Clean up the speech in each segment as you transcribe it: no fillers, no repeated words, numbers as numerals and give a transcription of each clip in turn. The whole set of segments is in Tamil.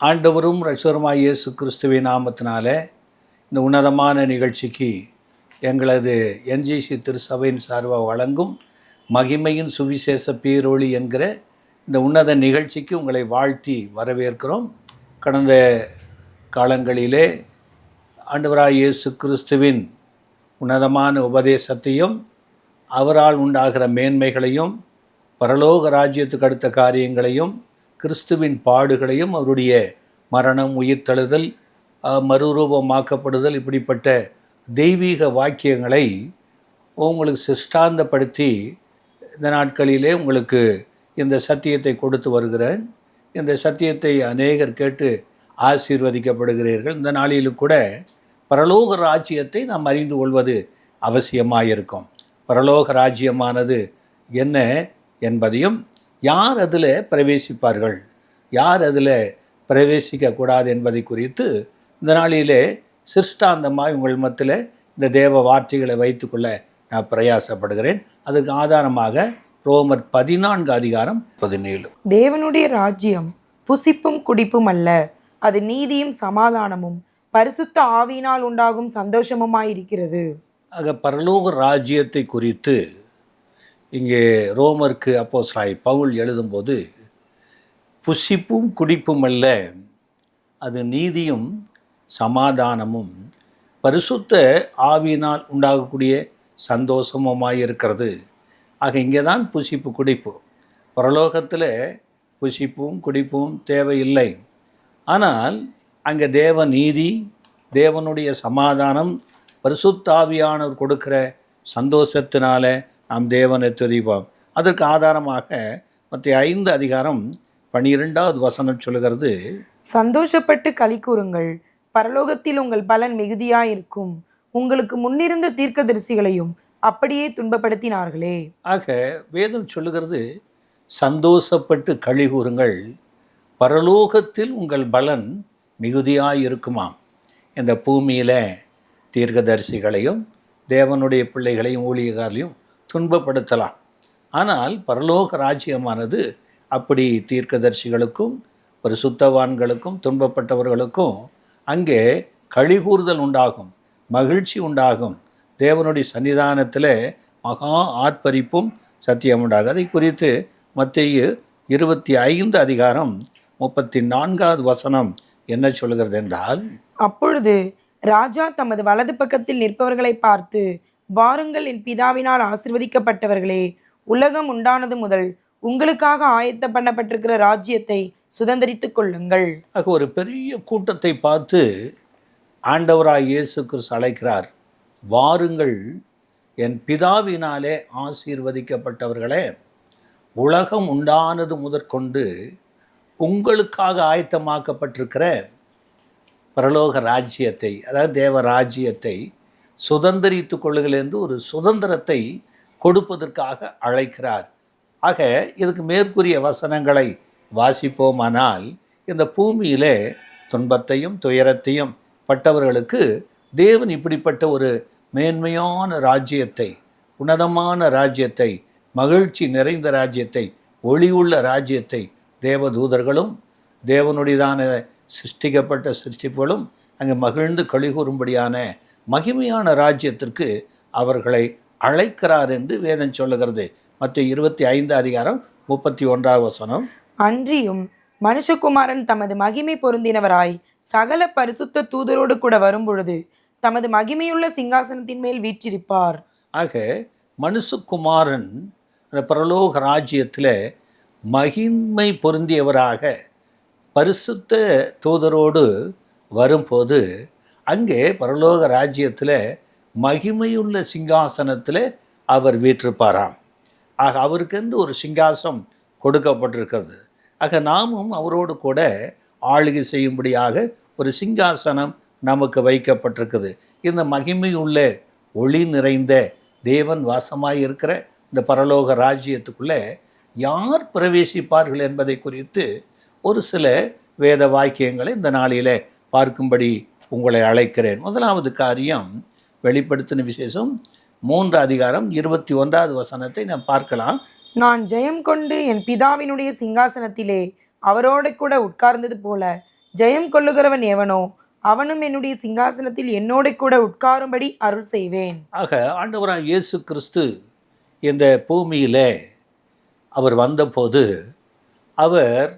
ஆண்டவரும் இரட்சகருமாகிய இயேசு கிறிஸ்துவின் நாமத்தினால இந்த உன்னதமான நிகழ்ச்சிக்கு எங்களது என்ஜிசி திருச்சபையின் சார்பாக வழங்கும் மகிமையின் சுவிசேஷ பேரொளி என்கிற இந்த உன்னத நிகழ்ச்சிக்கு உங்களை வாழ்த்தி வரவேற்கிறோம். கடந்த காலங்களிலே ஆண்டவராகிய இயேசு கிறிஸ்துவின் உன்னதமான உபதேசத்தையும் அவரால் உண்டாகிற மேன்மைகளையும் பரலோக ராஜ்யத்துக்கு அடுத்த காரியங்களையும் கிறிஸ்துவின் பாடுகளையும் அவருடைய மரணம், உயிர்த்தெழுதல், மறுரூபமாக்கப்படுதல் இப்படிப்பட்ட தெய்வீக வாக்கியங்களை உங்களுக்கு சிஷ்டாந்தப்படுத்தி இந்த நாட்களிலே உங்களுக்கு இந்த சத்தியத்தை கொடுத்து வருகிறேன். இந்த சத்தியத்தை அநேகர் கேட்டு ஆசீர்வதிக்கப்படுகிறீர்கள். இந்த நாளிலும் கூட பரலோக ராஜ்யத்தை நாம் அறிந்து கொள்வது அவசியமாயிருக்கும். பரலோக ராஜ்யமானது என்ன என்பதையும், யார் அதில் பிரவேசிப்பார்கள், யார் அதில் பிரவேசிக்கக்கூடாது என்பதை குறித்து இந்த நாளிலே சிஷ்டாந்தமாக உங்கள் மத்தியில் இந்த தேவ வார்த்தைகளை வைத்துக்கொள்ள நான் பிரயாசப்படுகிறேன். அதுக்கு ஆதாரமாக ரோமர் 14:17. தேவனுடைய ராஜ்யம் புசிப்பும் குடிப்பும் அல்ல, அது நீதியும் சமாதானமும் பரிசுத்த ஆவியினால் உண்டாகும் சந்தோஷமுமாயிருக்கிறது. ஆக பரலோக ராஜ்யத்தை குறித்து இங்கே ரோமருக்கு அப்போஸ்தலனாகிய பவுல் எழுதும்போது, புசிப்பும் குடிப்பும் அல்ல, அது நீதியும் சமாதானமும் பரிசுத்த ஆவியினால் உண்டாகக்கூடிய சந்தோஷமுமாயிருக்கிறது. ஆக இங்கே தான் புசிப்பு குடிப்பு. பரலோகத்தில் புசிப்பும் குடிப்பும் தேவையில்லை. ஆனால் அங்கே தேவ நீதி, தேவனுடைய சமாதானம், பரிசுத்த ஆவியானவர் கொடுக்கிற சந்தோஷத்தினால நாம் தேவனை துதிப்போம். அதற்கு ஆதாரமாக மத்திய 5:12 சொல்லுகிறது, சந்தோஷப்பட்டு களி கூறுங்கள், பரலோகத்தில் உங்கள் பலன் மிகுதியாயிருக்கும், உங்களுக்கு முன்னிருந்த தீர்க்கதரிசிகளையும் அப்படியே துன்பப்படுத்தினார்களே. ஆக வேதம் சொல்லுகிறது, சந்தோஷப்பட்டு களி கூறுங்கள், பரலோகத்தில் உங்கள் பலன் மிகுதியாயிருக்குமாம். இந்த பூமியில் தீர்க்கதரிசிகளையும் தேவனுடைய பிள்ளைகளையும் ஊழியர்களையும் துன்பப்படுத்தலாம். ஆனால் பரலோக ராஜ்யமானது அப்படி தீர்க்கதரிசிகளுக்கும் பரிசுத்தவான்களுக்கும் துன்பப்பட்டவர்களுக்கும் அங்கே களிகூறுதல் உண்டாகும், மகிழ்ச்சி உண்டாகும், தேவனுடைய சன்னிதானத்தில் மகா ஆர்ப்பரிப்பும் சத்தியம் உண்டாகும். அதை குறித்து மத்தேயு 25:34 என்ன சொல்கிறது என்றால், அப்பொழுது ராஜா தமது வலது பக்கத்தில் நிற்பவர்களை பார்த்து, வாருங்கள் என் பிதாவினால் ஆசீர்வதிக்கப்பட்டவர்களே, உலகம் உண்டானது முதல் உங்களுக்காக ஆயத்த பண்ணப்பட்டிருக்கிற ராஜ்யத்தை சுதந்தரித்துக் கொள்ளுங்கள். ஆக ஒரு பெரிய கூட்டத்தை பார்த்து ஆண்டவராய் இயேசு கிறிஸ்து அழைக்கிறார், வாருங்கள் என் பிதாவினாலே ஆசீர்வதிக்கப்பட்டவர்களே, உலகம் உண்டானது முதற்கொண்டு உங்களுக்காக ஆயத்தமாக்கப்பட்டிருக்கிற பரலோக ராஜ்யத்தை, அதாவது தேவ ராஜ்யத்தை சுதந்திரித்து கொள்ளுங்கள் என்று ஒரு சுதந்திரத்தை கொடுப்பதற்காக அழைக்கிறார். ஆக இதுக்கு மேற்கூறிய வசனங்களை வாசிப்போமானால், இந்த பூமியிலே துன்பத்தையும் துயரத்தையும் பட்டவர்களுக்கு தேவன் இப்படிப்பட்ட ஒரு மேன்மையான ராஜ்யத்தை, உன்னதமான ராஜ்யத்தை, மகிழ்ச்சி நிறைந்த ராஜ்யத்தை, ஒளியுள்ள ராஜ்யத்தை தேவதூதர்களும் தேவனுடையதான சிருஷ்டிக்கப்பட்ட சிருஷ்டிப்புகளும் அங்கே மகிழ்ந்து களிகூறும்படியான மகிமையான ராஜ்யத்திற்கு அவர்களை அழைக்கிறார் என்று வேதம் சொல்லுகிறது. மத்தேயு 25:31. அன்றியும் மனுஷகுமாரன் தமது மகிமை பொருந்தினவராய் சகல பரிசுத்த தூதரோடு கூட வரும்பொழுது தமது மகிமையுள்ள சிங்காசனத்தின் மேல் வீற்றிருப்பார். ஆக மனுஷகுமாரன் அந்த பரலோக ராஜ்யத்தில் மகிமை பொருந்தியவராக பரிசுத்த தூதரோடு வரும்போது அங்கே பரலோக ராஜ்யத்தில் மகிமையுள்ள சிங்காசனத்தில் அவர் வீற்றிருப்பாராம். ஆக அவருக்கென்று ஒரு சிங்காசனம் கொடுக்கப்பட்டிருக்கிறது. ஆக நாமும் அவரோடு கூட ஆளுகை செய்யும்படியாக ஒரு சிங்காசனம் நமக்கு வைக்கப்பட்டிருக்குது. இந்த மகிமையுள்ள ஒளி நிறைந்த தேவன் வாசமாய் இருக்கிற இந்த பரலோக ராஜ்யத்துக்குள்ளே யார் பிரவேசிப்பார்கள் என்பதை குறித்து ஒரு சில வேத வாக்கியங்களை இந்த நாளில் பார்க்கும்படி உங்களை அழைக்கிறேன். முதலாவது காரியம், வெளிப்படுத்தின விசேஷம் 3:21 நாம் பார்க்கலாம். நான் ஜெயம் கொண்டு என் பிதாவினுடைய சிங்காசனத்திலே அவரோடு கூட உட்கார்ந்தது போல ஜெயம் கொள்ளுகிறவன் எவனோ அவனும் என்னுடைய சிங்காசனத்தில் என்னோட கூட உட்காரும்படி அருள் செய்வேன். ஆக ஆண்டவராக இயேசு கிறிஸ்து இந்த பூமியிலே அவர் வந்தபோது அவர்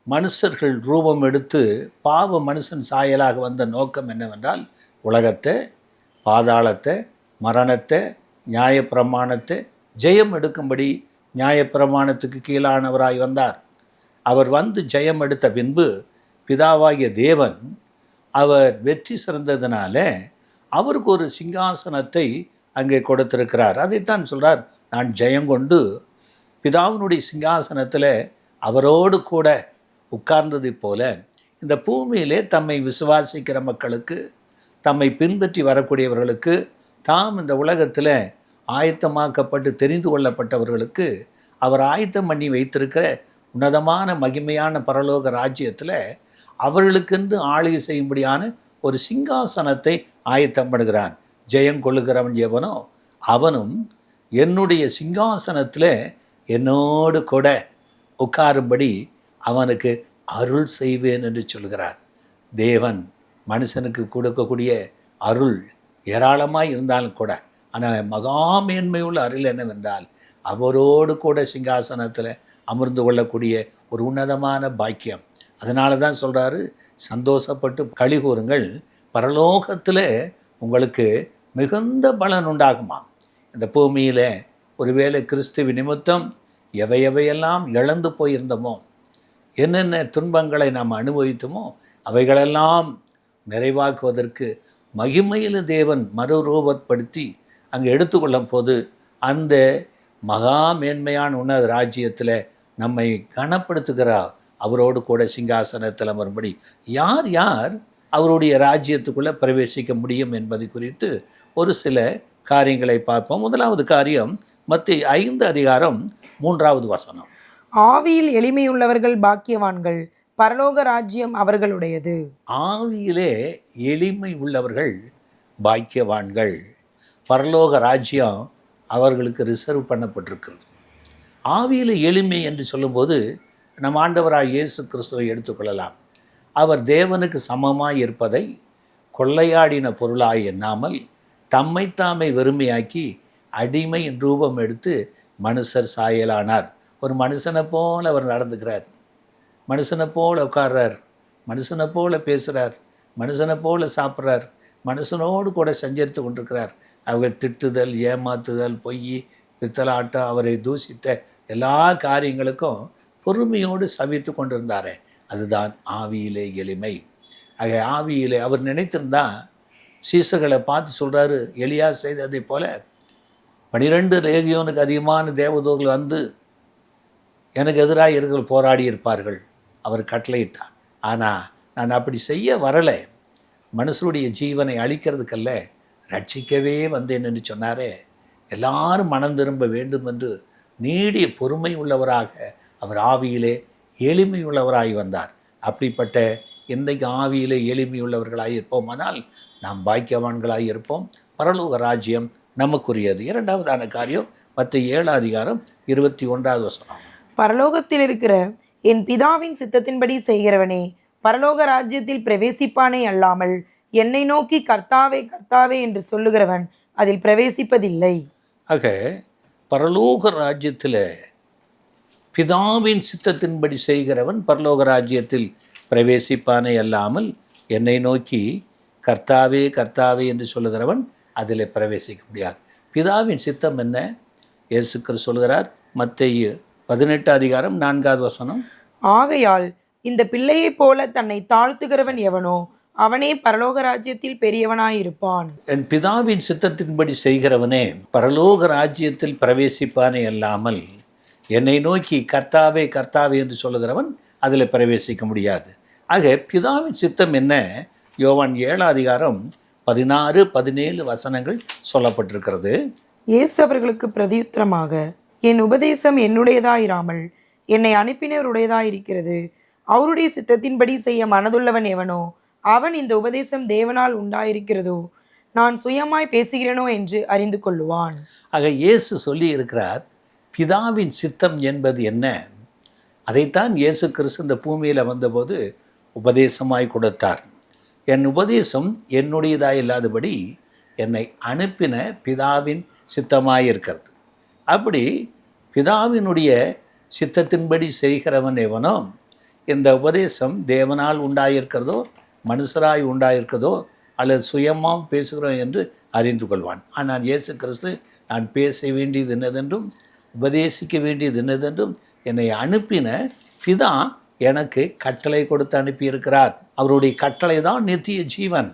மனுஷர்கள் ரூபம் எடுத்து பாவ மனுஷன் சாயலாக வந்த நோக்கம் என்னவென்றால் உலகத்தை, பாதாளத்தை, மரணத்தை, நியாயப்பிரமாணத்தை ஜெயம் எடுக்கும்படி நியாயப்பிரமாணத்துக்கு கீழானவராய் வந்தார். அவர் வந்து ஜெயம் எடுத்த பின்பு பிதாவாகிய தேவன் அவர் வெற்றி சிறந்ததினால அவருக்கு ஒரு சிங்காசனத்தை அங்கே கொடுத்திருக்கிறார். அதைத்தான் சொல்கிறார், நான் ஜெயங்கொண்டு பிதாவினுடைய சிங்காசனத்தில் அவரோடு கூட உட்கார்ந்ததை போல இந்த பூமியிலே தம்மை விசுவாசிக்கிற மக்களுக்கு, தம்மை பின்பற்றி வரக்கூடியவர்களுக்கு, தாம் இந்த உலகத்தில் ஆயத்தமாக்கப்பட்டு தெரிந்து கொள்ளப்பட்டவர்களுக்கு அவர் ஆயத்தம் பண்ணி வைத்திருக்கிற உன்னதமான மகிமையான பரலோக ராஜ்யத்தில் அவர்களுக்கென்று ஆளுகை செய்யும்படியான ஒரு சிங்காசனத்தை ஆயத்தம் பண்ணுகிறான். ஜெயம் கொள்ளுகிறவன் எவனோ அவனும் என்னுடைய சிங்காசனத்தில் என்னோடு கூட உட்காரும்படி அவனுக்கு அருள் செய்வேன் என்று சொல்கிறார். தேவன் மனுஷனுக்கு கொடுக்கக்கூடிய அருள் ஏராளமாக இருந்தாலும் கூட, ஆனால் மகா மேன்மையுள்ள அருள் என்னவென்றால் அவரோடு கூட சிங்காசனத்தில் அமர்ந்து கொள்ளக்கூடிய ஒரு உன்னதமான பாக்கியம். அதனால தான் சொல்கிறாரு, சந்தோஷப்பட்டு களி கூறுங்கள், பரலோகத்தில் உங்களுக்கு மிகுந்த பலன் உண்டாகுமா. இந்த பூமியில் ஒருவேளை கிறிஸ்துவ நிமித்தம் எவையெல்லாம் இழந்து போயிருந்தோமோ, என்னென்ன துன்பங்களை நாம் அனுபவித்தோமோ அவைகளெல்லாம் நிறைவாக்குவதற்கு மகிமையில் தேவன் மறுரூபப்படுத்தி அங்கே எடுத்துக்கொள்ளும் போது அந்த மகா மேன்மையான உன்னத ராஜ்யத்தில் நம்மை கனப்படுத்துகிறார். அவரோடு கூட சிங்காசனத்தில் அமரும்படி யார் யார் அவருடைய ராஜ்யத்துக்குள்ளே பிரவேசிக்க முடியும் என்பது குறித்து ஒரு சில காரியங்களை பார்ப்போம். முதலாவது காரியம் மத்தேயு 5:3 ஆவியில் எளிமையுள்ளவர்கள் பாக்கியவான்கள், பரலோக ராஜ்யம் அவர்களுடையது. ஆவியிலே எளிமை உள்ளவர்கள் பாக்கியவான்கள், பரலோக ராஜ்யம் அவர்களுக்கு ரிசர்வ் பண்ணப்பட்டிருக்கிறது. ஆவியில் எளிமை என்று சொல்லும்போது நம் ஆண்டவராக இயேசு கிறிஸ்துவை எடுத்துக்கொள்ளலாம். அவர் தேவனுக்கு சமமாய் இருப்பதை கொள்ளையாடின பொருளாய் எண்ணாமல் தம்மைத்தாமை வெறுமையாக்கி அடிமையின் ரூபம் எடுத்து மனுஷர் சாயலானார். ஒரு மனுஷனை போல் அவர் நடந்துக்கிறார், மனுஷனை போல் உட்கார்றார், மனுஷனை போல் பேசுகிறார், மனுஷனை போல் சாப்பிட்றார், மனுஷனோடு கூட சஞ்சரித்து கொண்டிருக்கிறார். அவர் திட்டுதல், ஏமாத்துதல், பொய், பித்தலாட்டம், அவரை தூஷித்த எல்லா காரியங்களுக்கும் பொறுமையோடு சபித்து கொண்டிருந்தாரே, அதுதான் ஆவியிலே எளிமை. ஆக ஆவியிலே அவர் நினைத்திருந்தா சீசர்களை பார்த்து சொல்கிறாரு, எலியா செய்ததை போல 12 லேகியோனுக்கு அதிகமான தேவதூர்கள் வந்து எனக்கு எதிராக இருக்கிற போராடி இருப்பார்கள். அவர் கட்டளையிட்டார். ஆனால் நான் அப்படி செய்ய வரலை, மனுஷருடைய ஜீவனை அழிக்கிறதுக்கல்ல, ரட்சிக்கவே வந்தேன் என்று சொன்னாரே. எல்லாரும் மனம் திரும்ப வேண்டும் என்று நீடிய பொறுமை உள்ளவராக அவர் ஆவியிலே எளிமை உள்ளவராய் வந்தார். அப்படிப்பட்ட இன்றைக்கு ஆவியிலே எளிமை உள்ளவர்களாக இருப்போமானால் நாம் பாக்கியவான்களாக இருப்போம். பரலோக ராஜ்யம் நமக்குரியது. இரண்டாவதான காரியம் மத்தேயு 7:21 பரலோகத்தில் இருக்கிற என் பிதாவின் சித்தத்தின்படி செய்கிறவனே பரலோக ராஜ்யத்தில் பிரவேசிப்பானே அல்லாமல் என்னை நோக்கி கர்த்தாவே கர்த்தாவே என்று சொல்லுகிறவன் அதில் பிரவேசிப்பதில்லை. ஆக பரலோக ராஜ்யத்தில் பிதாவின் சித்தத்தின்படி செய்கிறவன் பரலோக ராஜ்யத்தில் பிரவேசிப்பானே அல்லாமல் என்னை நோக்கி கர்த்தாவே கர்த்தாவே என்று சொல்லுகிறவன் அதில் பிரவேசிக்க முடியாது. பிதாவின் சித்தம் என்ன? இயேசு கிறிஸ்து சொல்கிறார், மத்தேயு 18:4 ஆகையால் இந்த பிள்ளையைப் போல தன்னை தாழ்த்துகிறவன் எவனோ அவனே பரலோக ராஜ்யத்தில் பெரியவனாயிருப்பான். என் பிதாவின் சித்தத்தின்படி செய்கிறவனே பரலோக ராஜ்யத்தில் பிரவேசிப்பானே அல்லாமல் என்னை நோக்கி கர்த்தாவே கர்த்தாவே என்று சொல்லுகிறவன் அதில் பிரவேசிக்க முடியாது. ஆக பிதாவின் சித்தம் என்ன? யோவான் 7:16-17 சொல்லப்பட்டிருக்கிறது. இயேசு அவர்களுக்கு பிரதியுத்தரமாக, என் உபதேசம் என்னுடையதாயிராமல் என்னை அனுப்பினவருடையதாயிருக்கிறது. அவருடைய சித்தத்தின்படி செய்ய மனதுள்ளவன் எவனோ அவன் இந்த உபதேசம் தேவனால் உண்டாயிருக்கிறதோ நான் சுயமாய் பேசுகிறேனோ என்று அறிந்து கொள்ளுவான். ஆக இயேசு சொல்லி இருக்கிறார், பிதாவின் சித்தம் என்பது என்ன? அதைத்தான் இயேசு கிறிஸ்து இந்த பூமியில் வந்தபோது உபதேசமாய் கொடுத்தார். என் உபதேசம் என்னுடையதாய் இல்லாதபடி என்னை அனுப்பின பிதாவின் சித்தமாயிருக்கிறது. அப்படி பிதாவினுடைய சித்தத்தின்படி செய்கிறவன் எவனோ, இந்த உபதேசம் தேவனால் உண்டாயிருக்கிறதோ மனுஷராய் உண்டாயிருக்கிறதோ அல்லது சுயமாக பேசுகிறோம் என்று அறிந்து கொள்வான். ஆனால் இயேசு கிறிஸ்து நான் பேச வேண்டியது என்னதென்றும் உபதேசிக்க வேண்டியது என்னதென்றும் என்னை அனுப்பின பிதா எனக்கு கட்டளை கொடுத்து அனுப்பியிருக்கிறார். அவருடைய கட்டளை தான் நித்திய ஜீவன்.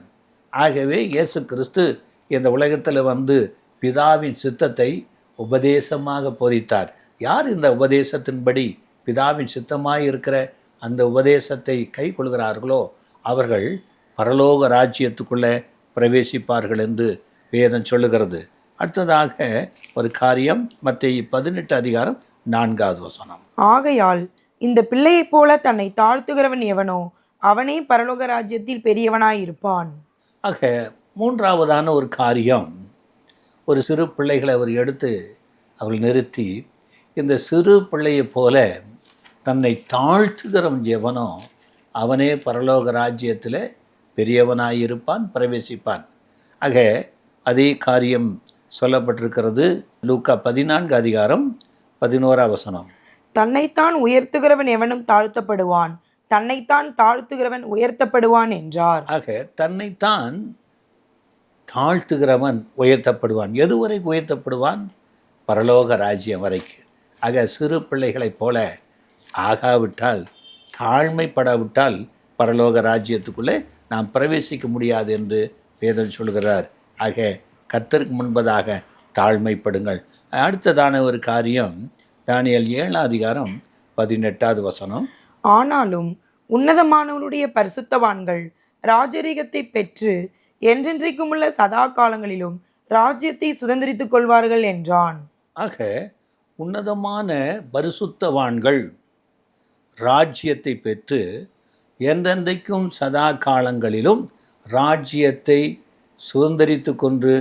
ஆகவே இயேசு கிறிஸ்து இந்த உலகத்தில் வந்து பிதாவின் சித்தத்தை உபதேசமாக போதித்தார். யார் இந்த உபதேசத்தின்படி பிதாவின் சித்தமாக இருக்கிற அந்த உபதேசத்தை கை கொள்கிறார்களோ அவர்கள் பரலோக ராஜ்யத்துக்குள்ளே பிரவேசிப்பார்கள் என்று வேதம் சொல்லுகிறது. அடுத்ததாக ஒரு காரியம், மத்தேயு 18:4. ஆகையால் இந்த பிள்ளையைப் போல தன்னை தாழ்த்துகிறவன் எவனோ அவனே பரலோக ராஜ்யத்தில் பெரியவனாயிருப்பான். ஆக மூன்றாவதான ஒரு காரியம், ஒரு சிறு பிள்ளைகளை அவர் எடுத்து அவள் நிறுத்தி, இந்த சிறு பிள்ளையைப் போல தன்னை தாழ்த்துகிறவன் எவனோ அவனே பரலோக ராஜ்யத்தில் பெரியவனாயிருப்பான், பிரவேசிப்பான். ஆக அதே காரியம் சொல்லப்பட்டிருக்கிறது லூக்கா 14:11. தன்னைத்தான் உயர்த்துகிறவன் எவனும் தாழ்த்தப்படுவான், தன்னைத்தான் தாழ்த்துகிறவன் உயர்த்தப்படுவான் என்றார். ஆக தன்னைத்தான் தாழ்த்துகிறவன் உயர்த்தப்படுவான். எதுவரை உயர்த்தப்படுவான்? பரலோக ராஜ்யம் வரைக்கு. ஆக சிறு பிள்ளைகளைப் போல ஆகாவிட்டால், தாழ்மைப்படாவிட்டால் பரலோக ராஜ்யத்துக்குள்ளே நாம் பிரவேசிக்க முடியாது என்று வேதம் சொல்கிறார். ஆக கர்த்தருக்கு முன்பதாக தாழ்மைப்படுங்கள். அடுத்ததான ஒரு காரியம் தானியேல் 7:18. ஆனாலும் உன்னதமானவருடைய பரிசுத்தவான்கள் ராஜரீகத்தை பெற்று என்றென்றைக்கும் உள்ள சதா காலங்களிலும் ராஜ்யத்தை சுதந்திரித்துக் கொள்வார்கள் என்றான். ஆக உன்னதமான பரிசுத்தவான்கள் ராஜ்யத்தை பெற்று என்றென்றைக்கும் சதா காலங்களிலும் ராஜ்யத்தை சுதந்திரித்து கொண்டு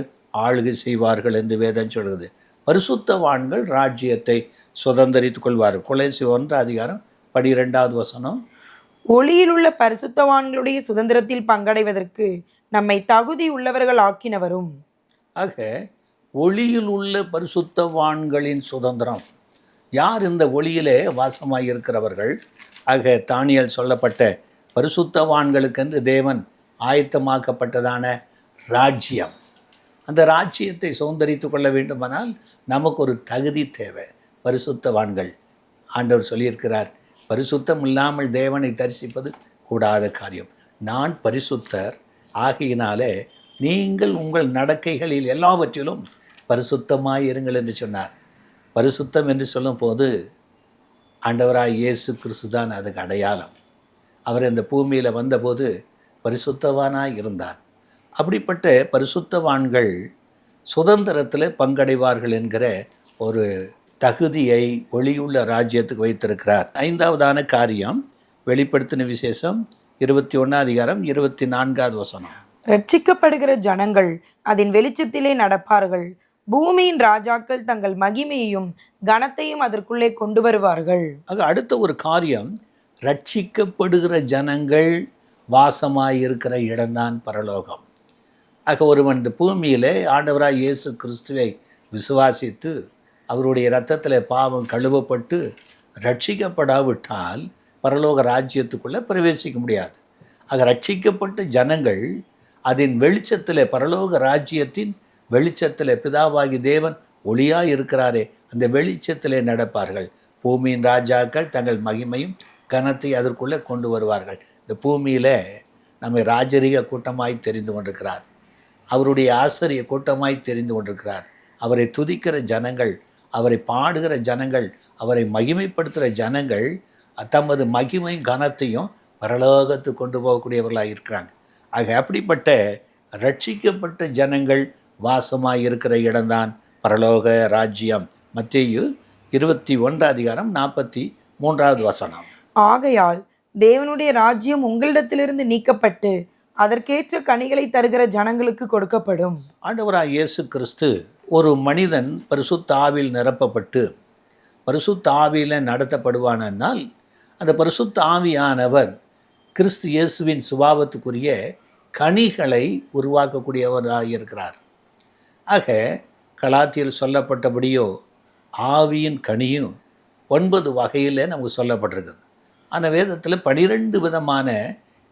ஆளுகை செய்வார்கள் என்று வேதம் சொல்கிறது. பரிசுத்தவான்கள் ராஜ்யத்தை சுதந்திரித்துக் கொள்வார்கள். கொலோசியர் 1:12. ஒளியில் உள்ள பரிசுத்தவான்களுடைய சுதந்திரத்தில் பங்கடைவதற்கு நம்மை தகுதி உள்ளவர்கள் ஆக்கினவரும். ஆக ஒளியில் உள்ள பரிசுத்தவான்களின் சுதந்திரம். யார் இந்த ஒளியிலே வாசமாய் இருக்கிறவர்கள்? ஆக தானியேல் சொல்லப்பட்ட பரிசுத்தவான்களுக்கென்று தேவன் ஆயத்தமாக்கப்பட்டதான ராஜ்யம். அந்த ராஜ்யத்தை சுதந்திரித்து கொள்ள வேண்டுமானால் நமக்கு ஒரு தகுதி தேவை. பரிசுத்தவான்கள். ஆண்டவர் சொல்லியிருக்கிறார், பரிசுத்தம் இல்லாமல் தேவனை தரிசிப்பது கூடாத காரியம். நான் பரிசுத்தர் ஆகையினாலே நீங்கள் உங்கள் நடக்கைகளில் எல்லாவற்றிலும் பரிசுத்தமாய் இருங்கள் என்று சொன்னார். பரிசுத்தம் என்று சொல்லும்போது ஆண்டவராய் இயேசு கிறிஸ்து தான் அதுக்கு அடையாளம். அவர் இந்த பூமியில் வந்தபோது பரிசுத்தவானாய் இருந்தார். அப்படிப்பட்ட பரிசுத்தவான்கள் சுதந்திரத்தில் பங்கடைவார்கள் என்கிற ஒரு தகுதியை ஒளியுள்ள ராஜ்யத்துக்கு வைத்திருக்கிறார். ஐந்தாவதான காரியம், வெளிப்படுத்தின விசேஷம் 21:24. ரட்சிக்கப்படுகிற ஜனங்கள் அதன் வெளிச்சத்திலே நடப்பார்கள், பூமியின் ராஜாக்கள் தங்கள் மகிமையையும் கனத்தையும் அதற்குள்ளே கொண்டு வருவார்கள். ஆக அடுத்த ஒரு காரியம், ரட்சிக்கப்படுகிற ஜனங்கள் வாசமாயிருக்கிற இடம்தான் பரலோகம். ஆக ஒருவன் இந்த பூமியிலே ஆண்டவராய் இயேசு கிறிஸ்துவை விசுவாசித்து அவருடைய இரத்தத்தில் பாவம் கழுவப்பட்டு ரட்சிக்கப்படாவிட்டால் பரலோக ராஜ்யத்துக்குள்ளே பிரவேசிக்க முடியாது. ஆக ரட்சிக்கப்பட்ட ஜனங்கள் அதன் வெளிச்சத்தில், பரலோக ராஜ்யத்தின் வெளிச்சத்தில் பிதாவாகி தேவன் ஒளியாக இருக்கிறாரே அந்த வெளிச்சத்திலே நடப்பார்கள். பூமியின் ராஜாக்கள் தங்கள் மகிமையும் கனத்தை அதற்குள்ளே கொண்டு வருவார்கள். இந்த பூமியில் நம்மை ராஜரீக கூட்டமாய் தெரிந்து கொண்டிருக்கிறார். அவருடைய ஆசிரிய கூட்டமாய் தெரிந்து கொண்டிருக்கிறார். அவரை துதிக்கிற ஜனங்கள், அவரை பாடுகிற ஜனங்கள், அவரை மகிமைப்படுத்துகிற ஜனங்கள் தமது மகிமையும் கனத்தையும் பரலோகத்துக்கு கொண்டு போகக்கூடியவர்களாக இருக்கிறாங்க. ஆக அப்படிப்பட்ட ரட்சிக்கப்பட்ட ஜனங்கள் வாசமாக இருக்கிற இடம்தான் பரலோக ராஜ்யம். மத்தேயு 21:43. ஆகையால் தேவனுடைய ராஜ்யம் உங்களிடத்திலிருந்து நீக்கப்பட்டு அதற்கேற்ற கனிகளை தருகிற ஜனங்களுக்கு கொடுக்கப்படும். ஆண்டவராய் இயேசு கிறிஸ்து ஒரு மனிதன் பரிசுத்த ஆவியில் நிரப்பப்பட்டு பரிசுத்த ஆவியில் நடத்தப்படுவானால் அந்த பரிசுத்த ஆவியானவர் கிறிஸ்து இயேசுவின் சுபாவத்துக்குரிய கனிகளை உருவாக்கக்கூடியவராக இருக்கிறார். ஆக கலாத்தியர் சொல்லப்பட்டபடியோ ஆவியின் கனியும் 9 வகையில் நமக்கு சொல்லப்பட்டிருக்குது. அந்த வேதத்தில் 12 விதமான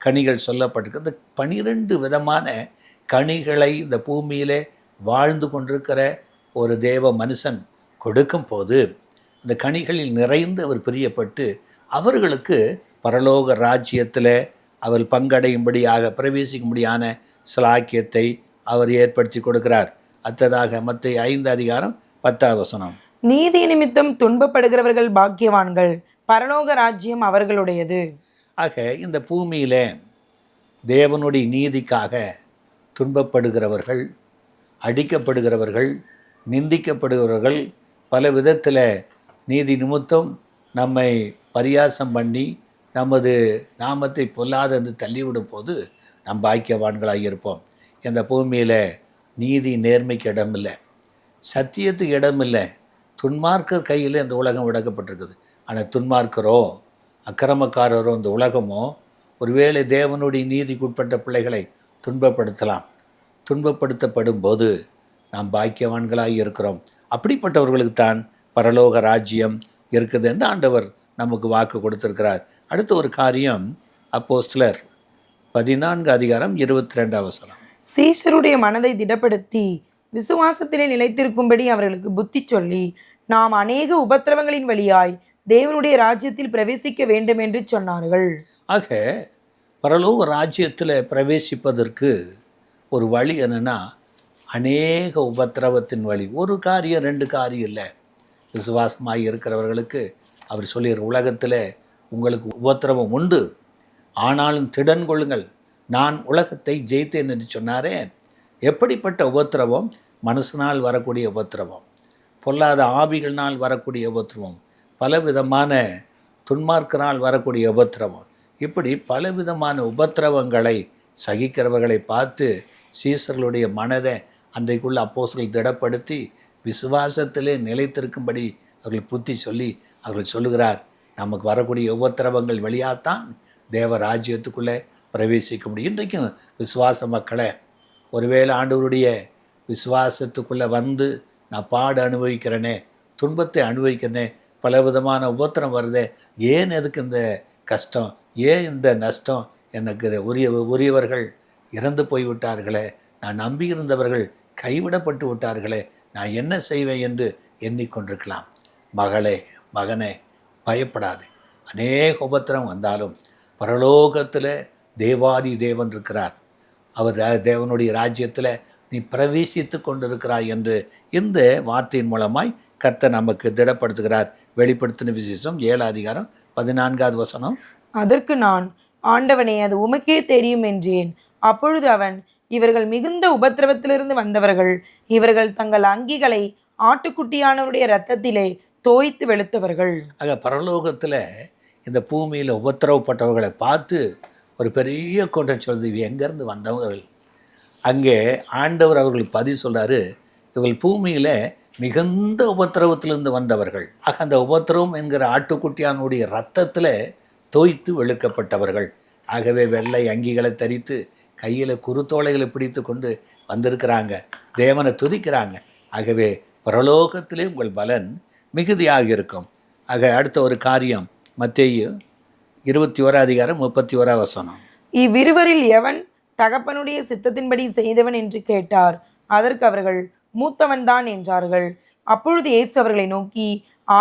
கனிகள் சொல்லப்பட்டிருக்கு. அந்த 12 விதமான கனிகளை இந்த பூமியிலே வாழ்ந்து கொண்டிருக்கிற ஒரு தேவ மனுஷன் கொடுக்கும் போது அந்த கனிகளில் நிறைந்து அவர் பிரியப்பட்டு அவர்களுக்கு பரலோக ராஜ்யத்தில் அவர் பங்கடையும்படியாக பிரவேசிக்கும்படியான சிலாக்கியத்தை அவர் ஏற்படுத்தி கொடுக்கிறார். அடுத்ததாக மத்தேயு 5:10. நீதி நிமித்தம் துன்பப்படுகிறவர்கள் பாக்கியவான்கள், பரலோக ராஜ்யம் அவர்களுடையது. ஆக இந்த பூமியில் தேவனுடைய நீதிக்காக துன்பப்படுகிறவர்கள், அடிக்கப்படுகிறவர்கள், நிந்திக்கப்படுகிறவர்கள், பல விதத்தில் நீதி நிமித்தம் நம்மை பரியாசம் பண்ணி நமது நாமத்தை பொல்லாதென்று தள்ளிவிடும் போது நம் பாக்கியவான்களாக இருப்போம். இந்த பூமியில் நீதி நேர்மைக்கு இடமில்லை, சத்தியத்துக்கு இடமில்லை. துன்மார்க்கர் கையில் இந்த உலகம் விடக்கப்பட்டிருக்குது. ஆனால் துன்மார்க்கரோ அக்கிரமக்காரரோ இந்த உலகமோ ஒருவேளை தேவனுடைய நீதிக்குட்பட்ட பிள்ளைகளை துன்பப்படுத்தலாம். துன்பப்படுத்தப்படும் போது நாம் பாக்கியவான்களாக இருக்கிறோம். அப்படிப்பட்டவர்களுக்கு தான் பரலோக ராஜ்யம் இருக்குது என்று ஆண்டவர் நமக்கு வாக்கு கொடுத்திருக்கிறார். அடுத்த ஒரு காரியம் அப்போஸ்தலர் 14:22. சீஷருடைய மனதை திடப்படுத்தி விசுவாசத்திலே நிலைத்திருக்கும்படி அவர்களுக்கு புத்தி சொல்லி, நாம் அநேக உபத்திரவங்களின் வழியாய் தேவனுடைய ராஜ்யத்தில் பிரவேசிக்க வேண்டும் என்று சொன்னார்கள். ஆக பரலோக ராஜ்யத்தில் பிரவேசிப்பதற்கு ஒரு வழி என்னென்னா அநேக உபத்திரவத்தின் வழி. ஒரு காரியம் 2 காரியம் இல்லை. விசுவாசமாக இருக்கிறவர்களுக்கு அவர் சொல்லிடுற உலகத்தில் உங்களுக்கு உபத்திரவம் உண்டு, ஆனாலும் திடன் கொள்ளுங்கள், நான் உலகத்தை ஜெயித்தேன் என்று சொன்னாரே. எப்படிப்பட்ட உபத்திரவம்? மனசினால் வரக்கூடிய உபத்திரவம், பொல்லாத ஆவிகளினால் வரக்கூடிய உபத்திரவம், பலவிதமான துன்மார்க்கனால் வரக்கூடிய உபத்திரவம், இப்படி பலவிதமான உபத்திரவங்களை சகிக்கிறவர்களை பார்த்து சீசர்களுடைய மனதை அன்றைக்குள்ள அப்போஸ்தலர்கள் திடப்படுத்தி விசுவாசத்திலே நிலைத்திருக்கும்படி அவர்கள் புத்தி சொல்லி அவர்கள் சொல்லுகிறார், நமக்கு வரக்கூடிய உபத்திரவங்கள் வழியாகத்தான் தேவ ராஜ்யத்துக்குள்ளே பிரவேசிக்க முடியும். இன்றைக்கும் விசுவாச மக்களை ஒருவேளை ஆண்டவருடைய விசுவாசத்துக்குள்ளே வந்து நான் பாடு அனுபவிக்கிறேனே, துன்பத்தை அனுபவிக்கிறேனே, பலவிதமான உபத்திரம் வருதே, ஏன் எதுக்கு இந்த கஷ்டம், ஏன் இந்த நஷ்டம், எனக்கு உரியவர்கள் இறந்து போய்விட்டார்களே, நான் நம்பியிருந்தவர்கள் கைவிடப்பட்டு விட்டார்களே, நான் என்ன செய்வேன் என்று எண்ணிக்கொண்டிருக்கலாம். மகளே, மகனே, பயப்படாது. அநேக உபத்திரம் வந்தாலும் பரலோகத்தில் தேவாதி தேவன் இருக்கிறார். அவர் தேவனுடைய ராஜ்யத்தில் நீ பிரவேசித்து கொண்டிருக்கிறாய் என்று இந்த வார்த்தையின் மூலமாய் கர்த்தர் நமக்கு திடப்படுத்துகிறார். வெளிப்படுத்தின விசேஷம் 7:14. அதற்கு நான், ஆண்டவனே, அது உமக்கே தெரியும் என்றேன். அப்பொழுது அவன், இவர்கள் மிகுந்த உபத்திரவத்திலிருந்து வந்தவர்கள், இவர்கள் தங்கள் அங்கிகளை ஆட்டுக்குட்டியானவருடைய இரத்தத்திலே தோய்த்து வெளுத்தவர்கள். ஆக பரலோகத்தில் இந்த பூமியில் உபத்திரவப்பட்டவர்களை பார்த்து ஒரு பெரிய கூட்டம் சொல்லுது, இவ எங்கேருந்து வந்தவர்கள். அங்கே ஆண்டவர் அவர்களுக்கு பதில் சொல்கிறாரு, இவர்கள் பூமியில் மிகுந்த உபத்திரவத்திலிருந்து வந்தவர்கள். ஆக அந்த உபத்திரவம் என்கிற ஆட்டுக்குட்டியானுடைய இரத்தத்தில் தோய்த்து வெளுக்கப்பட்டவர்கள். ஆகவே வெள்ளை அங்கிகளை தரித்து கையில் குருத்தோலைகளை பிடித்து கொண்டு வந்திருக்கிறாங்க, தேவனை துதிக்கிறாங்க. ஆகவே பரலோகத்திலே உங்கள் பலன் மிகுதியாக இருக்கும். ஆக அடுத்த ஒரு காரியம் மத்தேயு 21:31. இவ்விருவரில் எவன் தகப்பனுடைய சித்தத்தின்படி செய்தவன் என்று கேட்டார். அதற்கு அவர்கள், மூத்தவன் தான் என்றார்கள். அப்பொழுது இயேசு அவர்களை நோக்கி,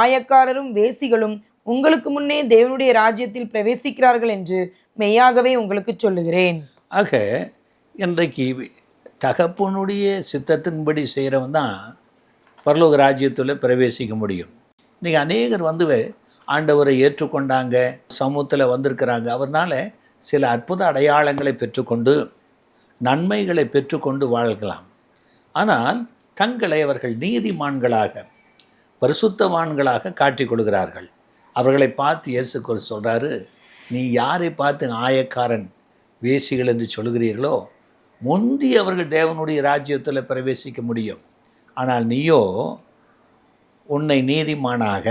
ஆயக்காரரும் வேசிகளும் உங்களுக்கு முன்னே தேவனுடைய ராஜ்யத்தில் பிரவேசிக்கிறார்கள் என்று மெய்யாகவே உங்களுக்கு சொல்லுகிறேன். ஆக இன்றைக்கு தகப்பனுடைய சித்தத்தின்படி செய்கிறவன் தான் பரலோக ராஜ்யத்தில் பிரவேசிக்க முடியும். இன்றைக்கி அநேகர் ஆண்டவரை ஏற்றுக்கொண்டாங்க, சமூகத்தில் வந்திருக்கிறாங்க. அவர்னால சில அற்புத அடையாளங்களை பெற்றுக்கொண்டு நன்மைகளை பெற்றுக்கொண்டு வாழ்கலாம். ஆனால் தங்களை அவர்கள் நீதிமான்களாக பரிசுத்தவான்களாக காட்டிக் கொள்கிறார்கள். அவர்களை பார்த்து இயேசு சொல்கிறாரு, நீ யாரை பார்த்து ஆயக்காரன் வேசிகள் என்று சொல்கிறீர்களோ முந்தி அவர்கள் தேவனுடைய ராஜ்யத்தில் பிரவேசிக்க முடியும். ஆனால் நீயோ உன்னை நீதிமானாக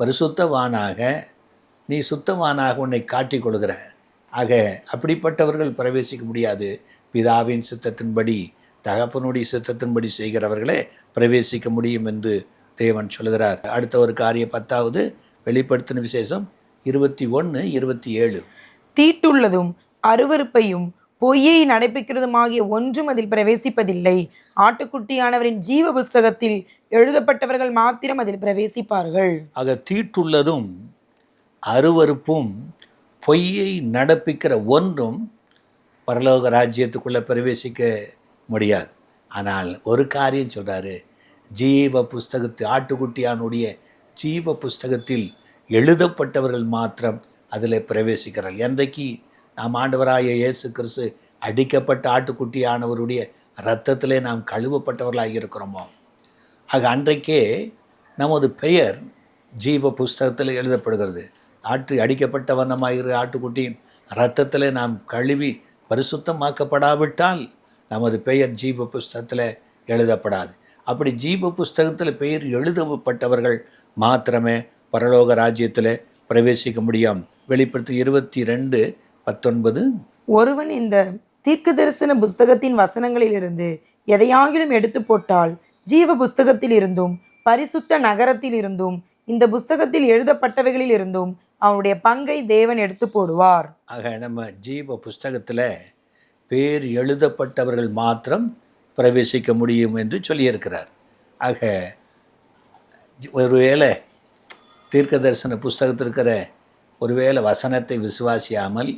பரிசுத்தவானாக நீ சுத்தவானாக உன்னை காட்டிக் கொள்கிற. ஆக அப்படிப்பட்டவர்கள் பிரவேசிக்க முடியாது. பிதாவின் சித்தத்தின்படி, தகப்பனுடைய சித்தத்தின்படி செய்கிறவர்களே பிரவேசிக்க முடியும் என்று தேவன் சொல்கிறார். அடுத்த ஒரு காரியம் 10வது வெளிப்படுத்தின விசேஷம் 21:27. தீட்டுள்ளதும் அருவருப்பையும் பொய்யை நடைபெறுகிறதுமாகிய ஒன்றும் அதில் பிரவேசிப்பதில்லை. ஆட்டுக்குட்டியானவரின் ஜீவ புஸ்தகத்தில் எழுதப்பட்டவர்கள் மாத்திரம் அதில் பிரவேசிப்பார்கள். ஆக தீட்டுள்ளதும் அருவருப்பும் பொய்யை நடப்பிக்கிற ஒன்றும் பரலோக ராஜ்யத்துக்குள்ளே பிரவேசிக்க முடியாது. ஆனால் ஒரு காரியம் சொல்கிறாரு, ஜீவ புஸ்தகத்தில், ஆட்டுக்குட்டியானுடைய ஜீவ புஸ்தகத்தில் எழுதப்பட்டவர்கள் மாத்திரம் அதில் பிரவேசிக்கிறார்கள். என்றைக்கு நாம் ஆண்டவராய இயேசு கிறிஸ்து அடிக்கப்பட்ட ஆட்டுக்குட்டியானவருடைய இரத்தத்திலே நாம் கழுவப்பட்டவர்களாக இருக்கிறோமோ, ஆக அன்றைக்கே நமது பெயர் ஜீவ புஸ்தகத்தில் எழுதப்படுகிறது. அடிக்கப்பட்ட வண்ணமாகிற ஆட்டுக்குட்டியின் இரத்தத்தில் நாம் கழுவி பரிசுத்தமாக்கப்படாவிட்டால் நமது பெயர் ஜீவ புஸ்தகத்தில் எழுதப்படாது. அப்படி ஜீவ புஸ்தகத்தில் பெயர் எழுதப்பட்டவர்கள் மாத்திரமே பரலோக ராஜ்யத்தில் பிரவேசிக்க முடியும். வெளிப்படுத்தி 22:19. ஒருவன் இந்த தீர்க்க தரிசன புஸ்தகத்தின் வசனங்களிலிருந்து எதையாகிலும் எடுத்து போட்டால் ஜீவ புஸ்தகத்தில் இருந்தும் பரிசுத்த நகரத்தில் இருந்தும் இந்த புஸ்தகத்தில் எழுதப்பட்டவைகளில் இருந்தும் அவனுடைய பங்கை தேவன் எடுத்து போடுவார். ஆக நம்ம ஜீவ புஸ்தகத்தில் பேர் எழுதப்பட்டவர்கள் மாத்திரம் பிரவேசிக்க முடியும் என்று சொல்லியிருக்கிறார். ஆக ஒருவேளை தீர்க்க தரிசன புஸ்தகத்தில் இருக்கிற ஒருவேளை வசனத்தை விசுவாசியாமல்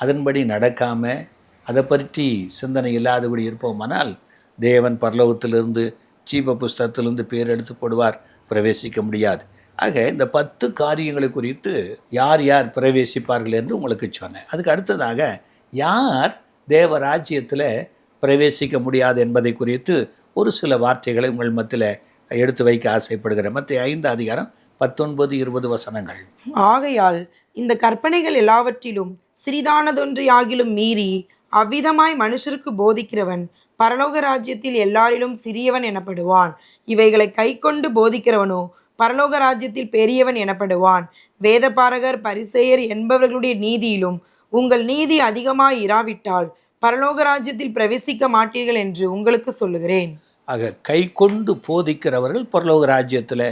அதன்படி நடக்காமல் அதை பற்றி சிந்தனை இல்லாதபடி இருப்போமானால் தேவன் பரலோகத்திலிருந்து ஜீவ புஸ்தகத்திலிருந்து பேர் எடுத்து போடுவார், பிரவேசிக்க முடியாது. ஆக இந்த 10 காரியங்களை குறித்து யார் யார் பிரவேசிப்பார்கள் என்று உங்களுக்கு சொன்னேன். அதுக்கு அடுத்ததாக யார் தேவ ராஜ்யத்தில் பிரவேசிக்க முடியாது என்பதை குறித்து ஒரு சில வார்த்தைகளை உங்கள் மத்தியில் எடுத்து வைக்க ஆசைப்படுகிறேன். மத்திய 5:19-20 வசனங்கள். ஆகையால் இந்த கற்பனைகள் எல்லாவற்றிலும் சிறிதானதொன்றையாகிலும் மீறி அவ்விதமாய் மனுஷருக்கு போதிக்கிறவன் பரலோக ராஜ்யத்தில் எல்லாரிலும் சிறியவன் எனப்படுவான். இவைகளை கைக்கொண்டு போதிக்கிறவனோ பரலோக ராஜ்யத்தில் பெரியவன் எனப்படுவான். வேதபாரகர் பரிசேயர் என்பவர்களுடைய நீதியிலும் உங்கள் நீதி அதிகமாய் இராவிட்டால் பரலோக ராஜ்யத்தில் பிரவேசிக்க மாட்டீர்கள் என்று உங்களுக்கு சொல்லுகிறேன். ஆக கை கொண்டு போதிக்கிறவர்கள் பரலோக ராஜ்யத்தில்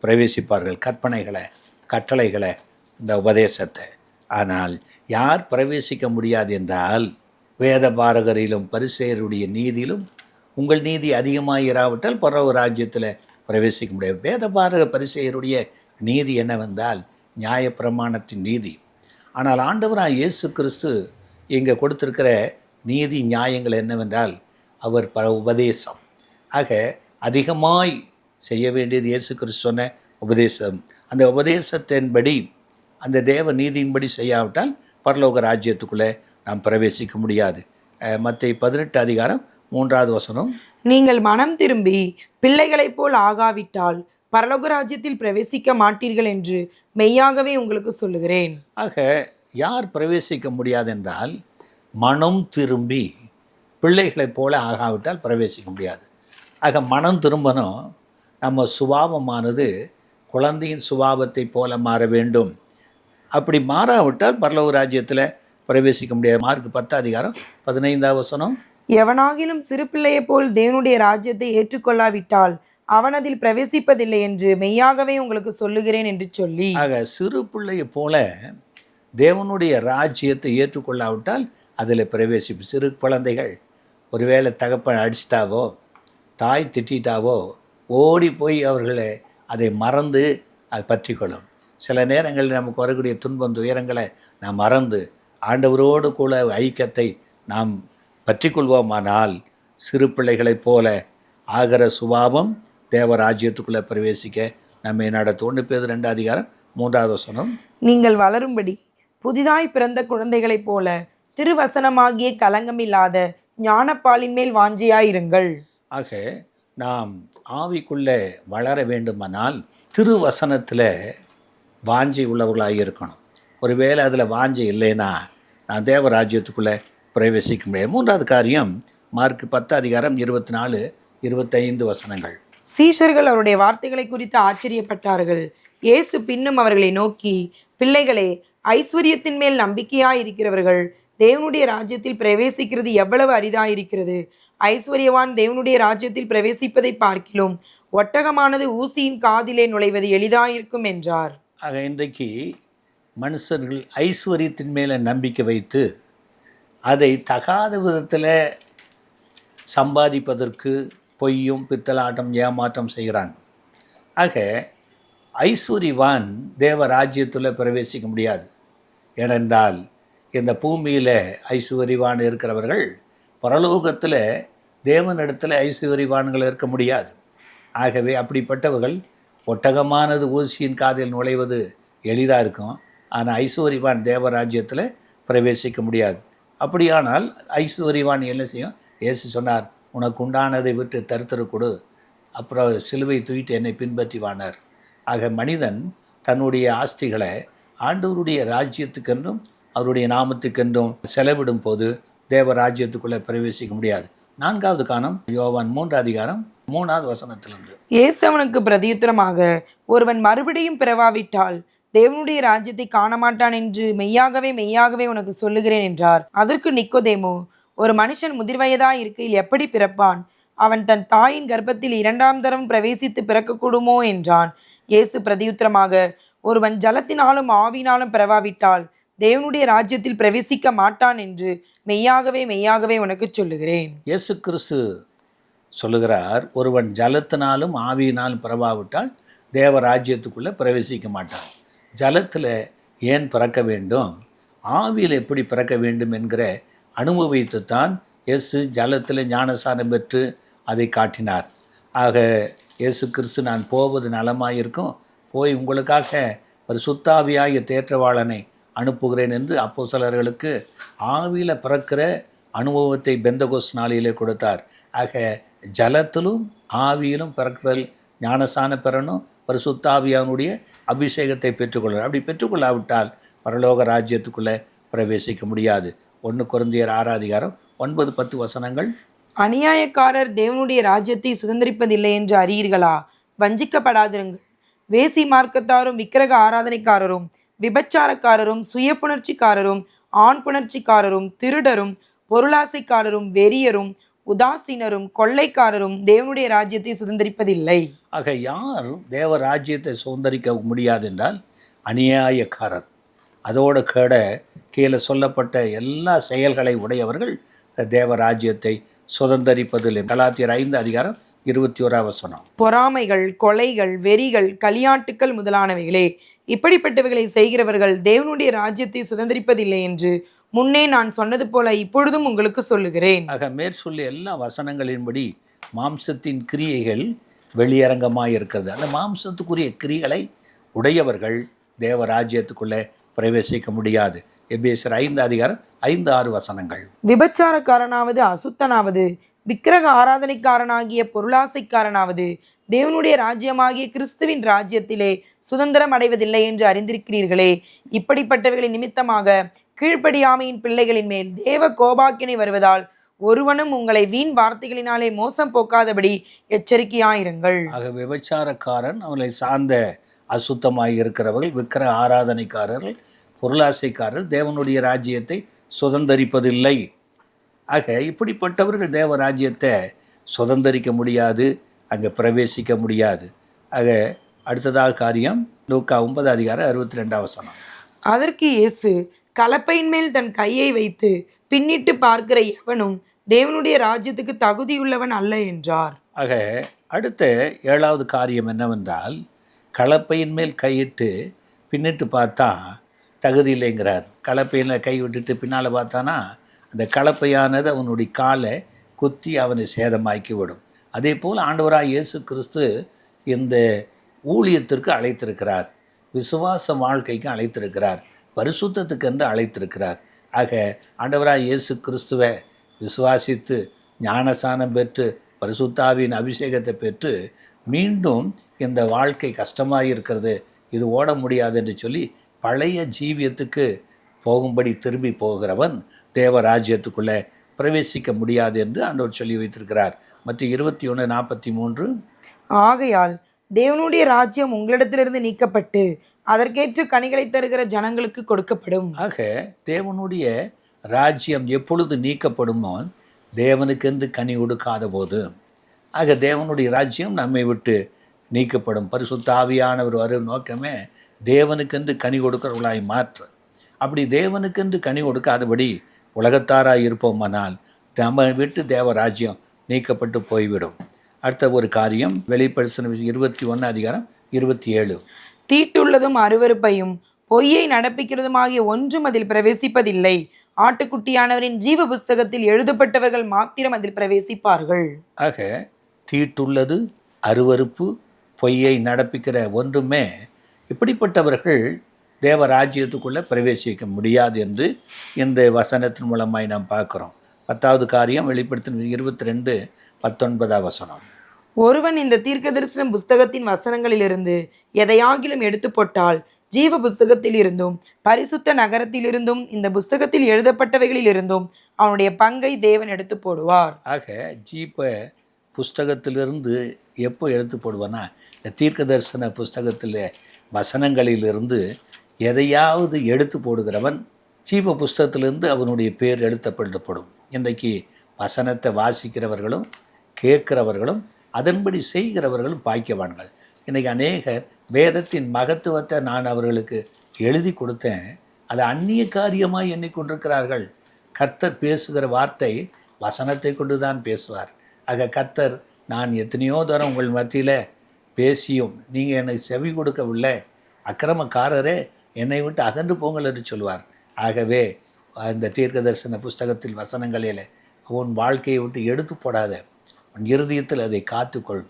பிரவேசிப்பார்கள், கற்பனைகளை, கட்டளைகளை, இந்த உபதேசத்தை. ஆனால் யார் பிரவேசிக்க முடியாது என்றால் வேத பாரகரிலும் பரிசேயருடைய நீதியிலும் உங்கள் நீதி அதிகமாக இராவிட்டால் பரலோக ராஜ்யத்தில் பிரவேசிக்க முடியாது. வேத பாரக பரிசேயருடைய நீதி என்னவென்றால் நியாயப்பிரமாணத்தின் நீதி. ஆனால் ஆண்டவராக இயேசு கிறிஸ்து இங்கே கொடுத்திருக்கிற நீதி நியாயங்கள் என்னவென்றால் அவர் உபதேசம். ஆக அதிகமாய் செய்ய வேண்டியது இயேசு கிறிஸ்து சொன்ன உபதேசம். அந்த உபதேசத்தின்படி, அந்த தேவ நீதியின்படி செய்யாவிட்டால் பரலோக ராஜ்யத்துக்குள்ளே நாம் பிரவேசிக்க முடியாது. மத்தேயு 18:3 வசனம். நீங்கள் மனம் திரும்பி பிள்ளைகளைப் போல் ஆகாவிட்டால் பரலோக ராஜ்யத்தில் பிரவேசிக்க மாட்டீர்கள் என்று மெய்யாகவே உங்களுக்கு சொல்லுகிறேன். ஆக யார் பிரவேசிக்க முடியாது என்றால் மனம் திரும்பி பிள்ளைகளைப் போல ஆகாவிட்டால் பிரவேசிக்க முடியாது. ஆக மனம் திரும்பணும். நம்ம சுபாவமானது குழந்தையின் சுபாவத்தை போல மாற வேண்டும். அப்படி மாறாவிட்டால் பரலோக ராஜ்யத்தில் பிரவேசிக்க முடியாது. மார்க் 10:15 வசனம். எவனாகிலும் சிறு பிள்ளையை போல் தேவனுடைய ராஜ்யத்தை ஏற்றுக்கொள்ளாவிட்டால் அவன் அதில் பிரவேசிப்பதில்லை என்று மெய்யாகவே உங்களுக்கு சொல்லுகிறேன் என்று சொல்லி. ஆக சிறு பிள்ளையை போல தேவனுடைய ராஜ்யத்தை ஏற்றுக்கொள்ளாவிட்டால் அதில் பிரவேசிப்பு. சிறு குழந்தைகள் ஒருவேளை தகப்பன் அடிச்சிட்டாவோ தாய் திட்டாவோ ஓடி போய் அவர்களை அதை மறந்து அதை பற்றி கொள்ளும். சில நேரங்களில் நமக்கு வரக்கூடிய துன்பம் துயரங்களை நாம் மறந்து ஆண்டவரோடு கூட ஐக்கியத்தை நாம் பற்றி கொள்வோமானால் சிறு பிள்ளைகளைப் போல ஆகிற சுபாவம் தேவராஜ்யத்துக்குள்ளே பிரவேசிக்க நம்மை நடத்தும். 1 பேதுரு 2:3 வசனம். நீங்கள் வளரும்படி புதிதாய் பிறந்த குழந்தைகளைப் போல திருவசனமாகிய கலங்கமில்லாத ஞானப்பாலின் மேல் வாஞ்சியாயிருங்கள். ஆக நாம் ஆவிக்குள்ளே வளர வேண்டுமானால் திருவசனத்தில் வாஞ்சி உள்ளவர்களாக இருக்கணும். ஒருவேளை அதில் வாஞ்சி இல்லைன்னா நான் தேவராஜ்யத்துக்குள்ளே பிரவேசிக்க முடியாது. 3வது காரியம் மார்க் 10:24-25 வசனங்கள். சீஷர்கள் அவருடைய வார்த்தைகளை குறித்து ஆச்சரியப்பட்டார்கள். இயேசு பின்னும் அவர்களை நோக்கி, பிள்ளைகளே, ஐஸ்வர்யத்தின் மேல் நம்பிக்கையாய் இருக்கிறவர்கள் தேவனுடைய ராஜ்யத்தில் பிரவேசிக்கிறது எவ்வளவு அரிதாயிருக்கிறது. ஐஸ்வர்யவான் தேவனுடைய ராஜ்யத்தில் பிரவேசிப்பதை பார்க்கிலும் ஒட்டகமானது ஊசியின் காதிலே நுழைவது எளிதாயிருக்கும் என்றார். ஆக இன்றைக்கு மனுஷர்கள் ஐஸ்வர்யத்தின் மேலே நம்பிக்கை வைத்து அதை தகாத விதத்தில் சம்பாதிப்பதற்கு பொய்யும் பித்தலாட்டம் ஏமாற்றம் செய்கிறாங்க. ஆக ஐஸ்வர்யவான் தேவ ராஜ்யத்தில் பிரவேசிக்க முடியாது. ஏனென்றால் இந்த பூமியில் ஐஸ்வர்யவான் இருக்கிறவர்கள் பரலோகத்தில் தேவனிடத்தில் ஐஸ்வர்யவான்கள் இருக்க முடியாது. ஆகவே அப்படிப்பட்டவர்கள் ஒட்டகமானது ஊசியின் காதில் நுழைவது எளிதாக இருக்கும், ஆனால் ஐஸ்வர்யவான் தேவராஜ்யத்தில் பிரவேசிக்க முடியாது. அப்படியானால் ஐஸ்வர்யவான் என்ன செய்யும்? இயேசு சொன்னார், உனக்கு உண்டானதை விட்டு தருத்தரு கொடு, அப்புறம் சிலுவை தூக்கிட்டு என்னை பின்பற்றிவானார். ஆக மனிதன் தன்னுடைய ஆஸ்திகளை ஆண்டவருடைய ராஜ்யத்துக்கென்றும் அவருடைய நாமத்துக்கென்றும் செலவிடும் போது தேவ ராஜ்யத்துக்குள்ளே பிரவேசிக்க முடியாது. 4வது காரணம் யோவான் 3:3 இயேசு அவனுக்கு பிரதியுத்தரமாக, ஒருவன் மறுபடியும் பிறவாவிட்டால் தேவனுடைய ராஜ்யத்தை காணமாட்டான் என்று மெய்யாகவே மெய்யாகவே உனக்கு சொல்லுகிறேன் என்றார். அதற்கு நிக்கோதேமு, ஒரு மனுஷன் முதிர்வயதாய் இருக்கையில் எப்படி பிறப்பான்? அவன் தன் தாயின் கர்ப்பத்தில் 2ஆம் தரம் பிரவேசித்து பிறக்கக்கூடுமோ என்றான். இயேசு பிரதியுத்தரமாக, ஒருவன் ஜலத்தினாலும் ஆவினாலும் பிறவாவிட்டால் தேவனுடைய ராஜ்யத்தில் பிரவேசிக்க மாட்டான் என்று மெய்யாகவே மெய்யாகவே உனக்கு சொல்லுகிறேன். இயேசு கிறிஸ்து சொல்லுகிறார், ஒருவன் ஜலத்தினாலும் ஆவியினாலும் பிறவாவிட்டால் தேவ ராஜ்யத்துக்குள்ளே பிரவேசிக்க மாட்டான். ஜலத்தில் ஏன் பிறக்க வேண்டும், ஆவியில் எப்படி பிறக்க வேண்டும் என்கிற அனுபவித்துத்தான் இயேசு ஜலத்தில் ஞானசானம் பெற்று அதை காட்டினார். ஆக இயேசு கிறிஸ்து, நான் போவது நலமாயிருக்கும், போய் உங்களுக்காக ஒரு சுத்தாவியாகிய தேற்றவாளனை அனுப்புகிறேன் என்று அப்போஸ்தலர்களுக்கு ஆவியில் பிறக்கிற அனுபவத்தை பெந்தகோஸ் நாளிலே கொடுத்தார். ஆக ஜலத்திலும் ஆவியிலும் பிறக்குதல் ஞானசான பெறணும், பரிசுத்தாவியானுடைய அபிஷேகத்தை பெற்றுக்கொள்ளணும். அப்படி பெற்றுக்கொள்ளாவிட்டால் பரலோக ராஜ்யத்துக்குள்ளே பிரவேசிக்க முடியாது. 1 கொரிந்தியர் 6:9-10 அநியாயக்காரர் தேவனுடைய ராஜ்யத்தை சுதந்திரிப்பதில்லை என்று அறியீர்களா? வஞ்சிக்கப்படாதிருங்கள். வேசி மார்க்கத்தாரும் விக்கிரக ஆராதனைக்காரரும் விபச்சாரக்காரரும் சுய புணர்ச்சிக்காரரும் ஆண் புணர்ச்சிக்காரரும் திருடரும் பொருளாசைக்காரரும் வெறியரும் உதாசீனரும் கொள்ளைக்காரரும் தேவனுடைய ராஜ்யத்தை சுதந்திரிப்பதில்லை. ஆக யார் தேவ ராஜ்யத்தை சுதந்திரிக்க முடியாது என்றால் அநியாயக்காரர், அதோட கீழே சொல்லப்பட்ட எல்லா செயல்களை உடையவர்கள் தேவ ராஜ்யத்தை சுதந்திரிப்பதில்லை. கலாத்தியர் 5:21 பொறாமைகள், கொலைகள், வெறிகள், களியாட்டுக்கள் முதலானவைகளே, இப்படிப்பட்டவைகளை செய்கிறவர்கள் தேவனுடைய ராஜ்யத்தை சுதந்திரிப்பதில்லை என்று முன்னே நான் சொன்னது போல இப்பொழுதும் உங்களுக்கு சொல்லுகிறேன். ஆக மேற்சொல்லி எல்லா வசனங்களின்படி மாம்சத்தின் கிரியைகள் வெளியரங்கமாக இருக்கிறது. அந்த மாம்சத்துக்குரிய கிரியைகளை உடையவர்கள் தேவ ராஜ்யத்துக்குள்ளே பிரவேசிக்க முடியாது. எபேசியர் 5:5-6 விபச்சாரக்காரனாவது அசுத்தனாவது விக்கிரக ஆராதனைக்காரனாகிய பொருளாசைக்காரனாவது தேவனுடைய ராஜ்யமாகிய கிறிஸ்துவின் ராஜ்யத்திலே சுதந்திரம் அடைவதில்லை என்று அறிந்திருக்கிறீர்களே. இப்படிப்பட்டவைகளின் நிமித்தமாக கீழ்ப்படியாமையின் பிள்ளைகளின் மேல் தேவ கோபாக்கினை வருவதால் ஒருவனும் உங்களை வீண் வார்த்தைகளினாலே மோசம் போக்காதபடி எச்சரிக்கையாயிருங்கள். ஆக விபச்சாரக்காரன், அவர்களை சார்ந்த அசுத்தமாய் இருக்கிறவர்கள், விக்கிரக ஆராதனைக்காரர்கள், பொருளாசைக்காரர் தேவனுடைய ராஜ்யத்தை சுதந்திரிப்பதில்லை. ஆக இப்படிப்பட்டவர்கள் தேவ ராஜ்யத்தை சுதந்திரிக்க முடியாது, அங்கே பிரவேசிக்க முடியாது. ஆக அடுத்ததாக காரியம் லூக்கா 9:62 அதற்கு இயேசு, கலப்பையின் மேல் தன் கையை வைத்து பின்னிட்டு பார்க்கிற எவனும் தேவனுடைய ராஜ்யத்துக்கு தகுதியுள்ளவன் அல்ல என்றார். ஆக அடுத்த 7வது காரியம் என்னவென்றால், கலப்பையின் மேல் கையிட்டு பின்னிட்டு பார்த்தா தகுதி இல்லைங்கிறார். கலப்பையில் கை விட்டுட்டு பின்னால் பார்த்தானா அந்த கலப்பையானது அவனுடைய காலை குத்தி அவனை சேதமாக்கி விடும். அதே போல் ஆண்டவராக இயேசு கிறிஸ்து இந்த ஊழியத்திற்கு அழைத்திருக்கிறார், விசுவாச வாழ்க்கைக்கு அழைத்திருக்கிறார், பரிசுத்தத்துக்கென்று அழைத்திருக்கிறார். ஆக ஆண்டவராக இயேசு கிறிஸ்துவை விசுவாசித்து ஞானசானம் பெற்று பரிசுத்தாவின் அபிஷேகத்தை பெற்று மீண்டும் இந்த வாழ்க்கை கஷ்டமாக இருக்கிறது, இது ஓட முடியாது என்று சொல்லி பழைய ஜீவியத்துக்கு போகும்படி திரும்பி போகிறவன் தேவ ராஜ்யத்துக்குள்ளே பிரவேசிக்க முடியாது என்று ஆண்டவர் சொல்லி வைத்திருக்கிறார். மத்திய 21:43 ஆகையால் தேவனுடைய ராஜ்யம் உங்களிடத்திலிருந்து நீக்கப்பட்டு அதற்கேற்ற கனிகளை தருகிற ஜனங்களுக்கு கொடுக்கப்படும். ஆக தேவனுடைய ராஜ்யம் எப்பொழுது நீக்கப்படுமோ, தேவனுக்கென்று கனி கொடுக்காத போது, ஆக தேவனுடைய ராஜ்யம் நம்மை விட்டு நீக்கப்படும். பரிசுத்த ஆவியானவர் வரும் நோக்கமே தேவனுக்கென்று கனி கொடுக்கிறவர்களாய் மாற்று. அப்படி தேவனுக்கென்று கனி கொடுக்காதபடி உலகத்தாராய் இருப்போமானால் நம்ம விட்டு தேவ ராஜ்யம் நீக்கப்பட்டு போய்விடும். அடுத்த ஒரு காரியம் வெளிப்படுத்தின 21:27. தீட்டுள்ளதும் அருவருப்பையும் பொய்யை நடப்பிக்கிறதுமாகிய ஒன்றும் அதில் பிரவேசிப்பதில்லை. ஆட்டுக்குட்டியானவரின் ஜீவ புஸ்தகத்தில் எழுதப்பட்டவர்கள் மாத்திரம் அதில் பிரவேசிப்பார்கள். ஆக தீட்டுள்ளது, அருவருப்பு, பொய்யை நடப்பிக்கிற ஒன்றுமே இப்படிப்பட்டவர்கள் தேவ ராஜ்யத்துக்குள்ளே பிரவேசிக்க முடியாது என்று இந்த வசனத்தின் மூலமாய் நாம் பார்க்குறோம். 10வது காரியம் வெளிப்படுத்தின 22:19. ஒருவன் இந்த தீர்க்கதரிசன புஸ்தகத்தின் வசனங்களிலிருந்து எதையாகிலும் எடுத்து போட்டால் ஜீவ புஸ்தகத்தில் இருந்தும் பரிசுத்த நகரத்திலிருந்தும் இந்த புஸ்தகத்தில் எழுதப்பட்டவைகளிலிருந்தும் அவனுடைய பங்கை தேவன் எடுத்து போடுவார். ஆக ஜீவ புஸ்தகத்திலிருந்து எப்போ எடுத்து போடுவானா, இந்த தீர்க்க தரிசன புஸ்தகத்தில் வசனங்களிலிருந்து எதையாவது எடுத்து போடுகிறவன் ஜீவ புஸ்தகத்திலிருந்து அவனுடைய பேர் எழுத்தப்படும். இன்றைக்கு வசனத்தை வாசிக்கிறவர்களும் கேட்கிறவர்களும் அதன்படி செய்கிறவர்களும் பாக்கியவான்கள். இன்றைக்கி அநேகர் வேதத்தின் மகத்துவத்தை நான் அவர்களுக்கு எழுதி கொடுத்தேன், அதை அந்நிய காரியமாக எண்ணிக்கொண்டிருக்கிறார்கள். கர்த்தர் பேசுகிற வார்த்தை வசனத்தை கொண்டு தான் பேசுவார். ஆக கர்த்தர் நான் எத்தனையோ தரம் உங்கள் மத்தியில் பேசியும் நீங்கள் எனக்கு செவி கொடுக்கவில்லை, அக்கிரமக்காரரே என்னை விட்டு அகன்று போங்கள் என்று சொல்வார். ஆகவே அந்த தீர்க்க தரிசன புஸ்தகத்தில் வசனங்களில் உன் வாழ்க்கையை விட்டு எடுத்து போடாத, உன் இருதயத்தில் அதை காத்துக்கொள்.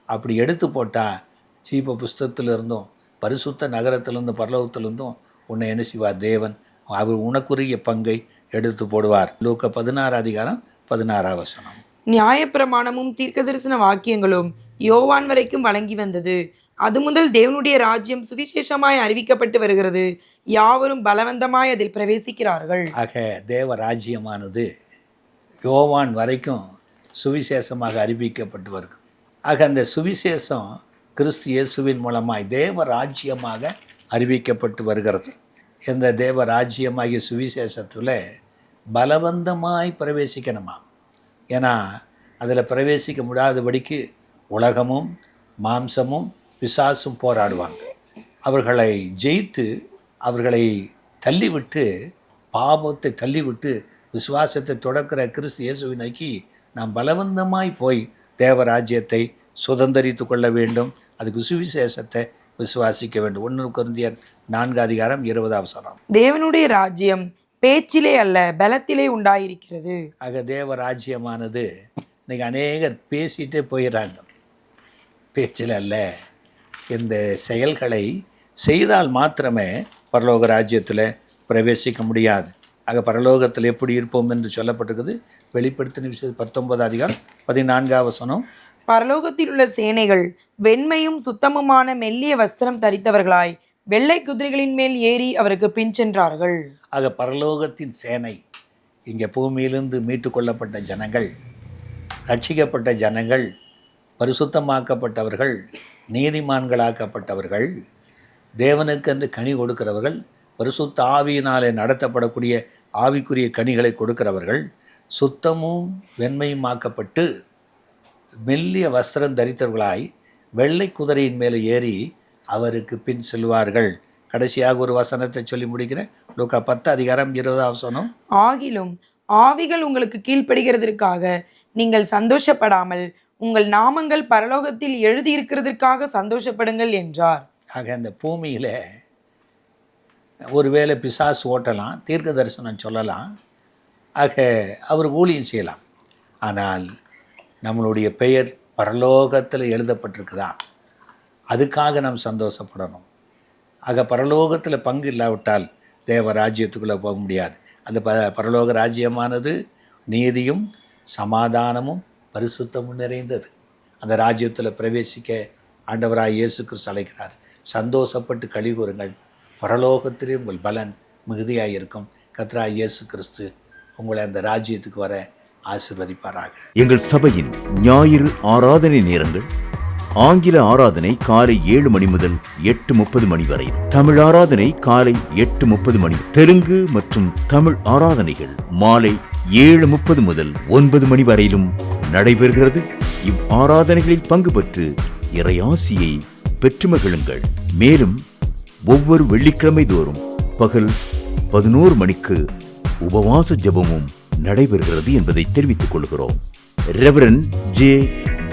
அப்படி எடுத்து போட்டால் ஜீவ புஸ்தகத்திலிருந்தும் பரிசுத்த நகரத்திலிருந்தும் பரலோகத்திலிருந்தும் உன்னை என்ன செய்வார் தேவன், அவர் உனக்குரிய பங்கை எடுத்து போடுவார். லூக்கா 16:16. நியாயப்பிரமாணமும் தீர்க்கதரிசன வாக்கியங்களும் யோவான் வரைக்கும் வழங்கி வந்தது. அது முதல் தேவனுடைய ராஜ்யம் சுவிசேஷமாய் அறிவிக்கப்பட்டு வருகிறது. யாவரும் பலவந்தமாய் அதில் பிரவேசிக்கிறார்கள். ஆக தேவ ராஜ்யமானது யோவான் வரைக்கும் சுவிசேஷமாக அறிவிக்கப்பட்டு வருகிறது. ஆக அந்த சுவிசேஷம் கிறிஸ்து இயேசுவின் மூலமாய் தேவ ராஜ்யமாக அறிவிக்கப்பட்டு வருகிறது. இந்த தேவ ராஜ்யமாகிய சுவிசேஷத்தில் பலவந்தமாய் பிரவேசிக்கணுமா. ஏன்னா அதில் பிரவேசிக்க முடியாதபடிக்கு உலகமும் மாம்சமும் பிசாசும் போராடுவாங்க. அவர்களை ஜெயித்து அவர்களை தள்ளிவிட்டு, பாவத்தை தள்ளிவிட்டு விசுவாசத்தை தொடக்கிற கிறிஸ்து இயேசுவை நோக்கி நாம் பலவந்தமாய் போய் தேவராஜ்யத்தை சுதந்தரித்து கொள்ள வேண்டும். அதுக்கு சுவிசேஷத்தை விசுவாசிக்க வேண்டும். 1 கொரிந்தியர் 4:20. தேவனுடைய ராஜ்யம் பேச்சிலே அல்ல பலத்திலே உண்டாயிருக்கிறது. ஆக தேவ ராஜ்யமானது இன்னைக்கு அநேகர் பேசிகிட்டே போயிடறாங்க. பேச்சில் அல்ல, இந்த செயல்களை செய்தால் மாத்திரமே பரலோக ராஜ்யத்தில் பிரவேசிக்க முடியாது. ஆக பரலோகத்தில் எப்படி இருப்போம் என்று சொல்லப்பட்டிருக்குது. வெளிப்படுத்தின 19:14. பரலோகத்தில் உள்ள சேனைகள் வெண்மையும் சுத்தமுமான மெல்லிய வஸ்திரம் தரித்தவர்களாய் வெள்ளை குதிரைகளின் மேல் ஏறி அவருக்கு பின் சென்றார்கள். ஆக பரலோகத்தின் சேனை, இங்கே பூமியிலிருந்து மீட்டு கொள்ளப்பட்ட ஜனங்கள், ரட்சிக்கப்பட்ட ஜனங்கள், பரிசுத்தமாக்கப்பட்டவர்கள், நீதிமான்களாக்கப்பட்டவர்கள், தேவனுக்கென்று கனி கொடுக்கிறவர்கள், பரிசுத்த ஆவியினாலே நடத்தப்படக்கூடிய ஆவிக்குரிய கனிகளை கொடுக்கிறவர்கள், சுத்தமும் வெண்மையும் ஆக்கப்பட்டு மெல்லிய வஸ்திரம் தரித்தவர்களாய் வெள்ளை குதிரையின் மேலே ஏறி அவருக்கு பின் செல்வார்கள். கடைசியாக ஒரு வசனத்தை சொல்லி முடிக்கிறேன். லூக்கா 10:20. ஆகிலும் ஆவிகள் உங்களுக்கு கீழ்ப்படுகிறதற்காக நீங்கள் சந்தோஷப்படாமல் உங்கள் நாமங்கள் பரலோகத்தில் எழுதியிருக்கிறதற்காக சந்தோஷப்படுங்கள் என்றார். ஆக அந்த பூமியில் ஒருவேளை பிசாசு ஓட்டலாம், தீர்க்க தரிசனம் சொல்லலாம், ஆக அவர் ஊழியம் செய்யலாம். ஆனால் நம்மளுடைய பெயர் பரலோகத்தில் எழுதப்பட்டிருக்குதா, அதுக்காக நாம் சந்தோஷப்படணும். ஆக பரலோகத்தில் பங்கு இல்லாவிட்டால் தேவ ராஜ்யத்துக்குள்ளே போக முடியாது. அந்த பரலோக ராஜ்யமானது நீதியும் சமாதானமும் பரிசுத்தமும் நிறைந்தது. அந்த ராஜ்யத்தில் பிரவேசிக்க ஆண்டவராய் இயேசு கிறிஸ்து அழைக்கிறார். சந்தோஷப்பட்டு களி கூறுங்கள், பரலோகத்திலே உங்கள் பலன் மிகுதியாக இருக்கும். கர்த்தராய் இயேசு கிறிஸ்து உங்களை அந்த ராஜ்யத்துக்கு வர ஆசீர்வதிப்பாராக. எங்கள் சபையின் ஞாயிறு ஆராதனை நேரங்கள் ஆங்கில ஆராதனை காலை 7 மணி முதல் 8:30 மணி வரை, தமிழ் ஆராதனை காலை 8:30 மணி, தெலுங்கு மற்றும் தமிழ் ஆராதனைகள் மாலை 7:30 முதல் 9 மணி வரையிலும் நடைபெறுகிறது. இவ் ஆராதனைகளில் பங்கு பெற்று இறையாசியை பெற்று மகிழுங்கள். மேலும் ஒவ்வொரு வெள்ளிக்கிழமை தோறும் பகல் 11 மணிக்கு உபவாச ஜெபமும் நடைபெறுகிறது என்பதை தெரிவித்துக் கொள்கிறோம். Reverend J.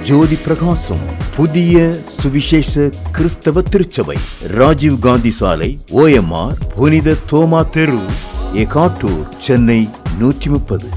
ஜோதி பிரகாசம், புதிய சுவிசேஷ கிறிஸ்தவ திருச்சபை, ராஜீவ் காந்தி சாலை, OMR, புனித தோமா தெரு, எகாட்டூர், சென்னை 130.